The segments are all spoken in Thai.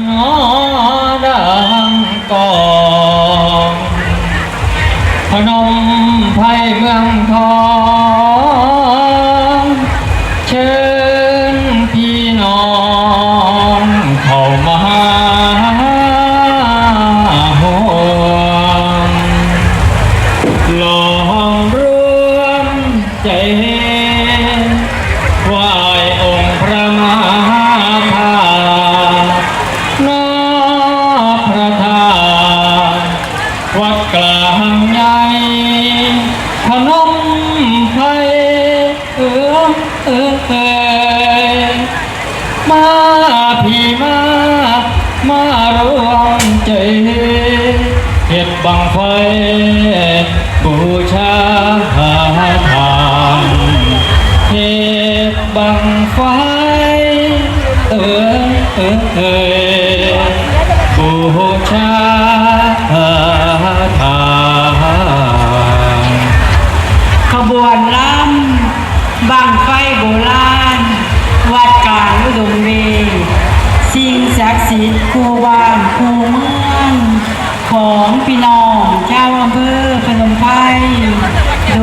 นอดังกองพนมไพรเมืองทองเชิญพี่น้องเข้ามาห่วงลองร่วมใจไหว้องค์พระมหาธาตุณพระธาตุวัดกลางใหญ่พนมไพรมาพี่มารวมใจเฮ็ดบังไฟบูชาธานเฮ็ดบังไฟบูชาธานขบวนล้ำบังไฟโบราณวัดกลางอุดมเวย์สิ่งศักดิ์สิทธิ์คู่บ้านคู่เมืองของพี่น้องชาวอำเภอพนมไพรโด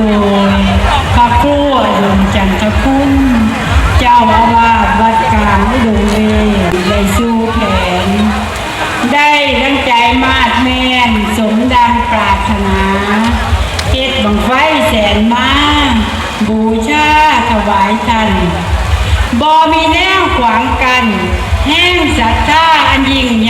ยพระครูดมจันทคุณเจ้าอาวาสวัดกลางอุดมเวย์ได้สู่แผนได้ดังใจมาดแมนสมดังปรารถนาเฮ็ดบังไฟแสนมาบูชาถวายท่านบ่มีแนวขวางกันแห่งศรัทธาอันยิ่งใ